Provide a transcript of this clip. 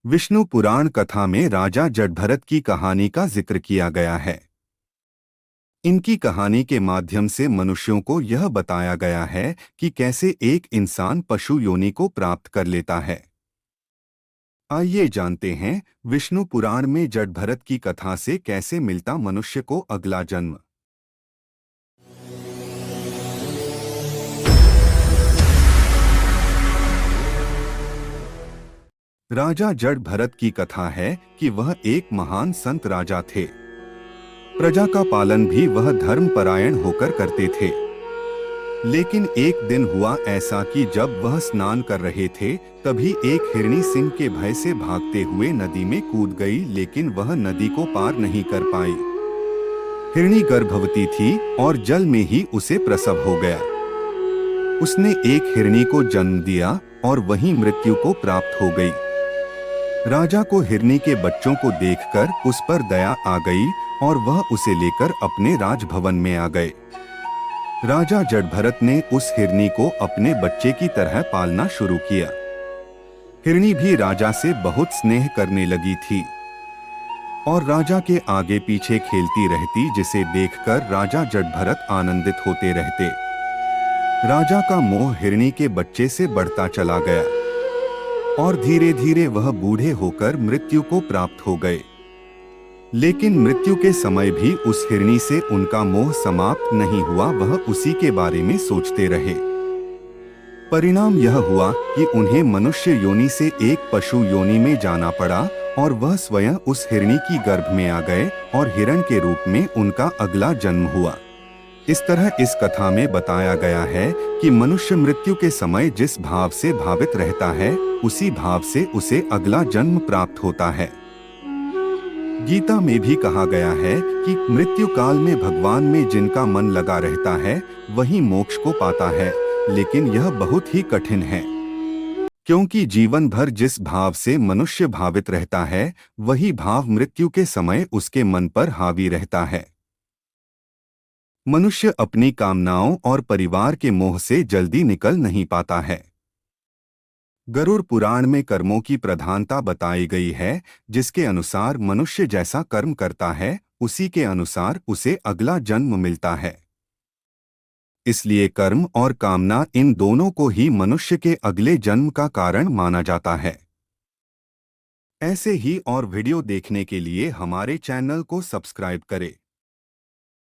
विष्णु पुराण कथा में राजा जटभरत की कहानी का जिक्र किया गया है। इनकी कहानी के माध्यम से मनुष्यों को यह बताया गया है कि कैसे एक इंसान पशु योनि को प्राप्त कर लेता है। आइए जानते हैं विष्णु पुराण में जटभरत की कथा से कैसे मिलता मनुष्य को अगला जन्म। राजा जटभरत की कथा है कि वह एक महान संत राजा थे। प्रजा का पालन भी वह धर्मपरायण होकर करते थे। लेकिन एक दिन हुआ ऐसा कि जब वह स्नान कर रहे थे तभी एक हिरणी सिंह के भय से भागते हुए नदी में कूद गई, लेकिन वह नदी को पार नहीं कर पाई। हिरणी गर्भवती थी और जल में ही उसे प्रसव हो गया। उसने एक हिरणी को जन्म दिया और वहीं मृत्यु को प्राप्त हो गई। राजा को हिरनी के बच्चों को देखकर उस पर दया आ गई और वह उसे लेकर अपने राजभवन में आ गए। राजा जटभरत ने उस हिरनी को अपने बच्चे की तरह पालना शुरू किया। हिरनी भी राजा से बहुत स्नेह करने लगी थी और राजा के आगे पीछे खेलती रहती, जिसे देखकर राजा जटभरत आनंदित होते रहते। राजा का मोह हिरनी के बच्चे से बढ़ता चला गया और धीरे धीरे वह बूढ़े होकर मृत्यु को प्राप्त हो गए। लेकिन मृत्यु के समय भी उस हिरनी से उनका मोह समाप्त नहीं हुआ, वह उसी के बारे में सोचते रहे। परिणाम यह हुआ कि उन्हें मनुष्य योनि से एक पशु योनि में जाना पड़ा और वह स्वयं उस हिरनी की गर्भ में आ गए और हिरण के रूप में उनका अगला जन्म हुआ। इस तरह इस कथा में बताया गया है कि मनुष्य मृत्यु के समय जिस भाव से भावित रहता है उसी भाव से उसे अगला जन्म प्राप्त होता है। गीता में भी कहा गया है कि मृत्यु काल में भगवान में जिनका मन लगा रहता है वही मोक्ष को पाता है, लेकिन यह बहुत ही कठिन है, क्योंकि जीवन भर जिस भाव से मनुष्य भावित रहता है वही भाव मृत्यु के समय उसके मन पर हावी रहता है। मनुष्य अपनी कामनाओं और परिवार के मोह से जल्दी निकल नहीं पाता है। गरुड़ पुराण में कर्मों की प्रधानता बताई गई है, जिसके अनुसार मनुष्य जैसा कर्म करता है उसी के अनुसार उसे अगला जन्म मिलता है। इसलिए कर्म और कामना इन दोनों को ही मनुष्य के अगले जन्म का कारण माना जाता है। ऐसे ही और वीडियो देखने के लिए हमारे चैनल को सब्सक्राइब करें।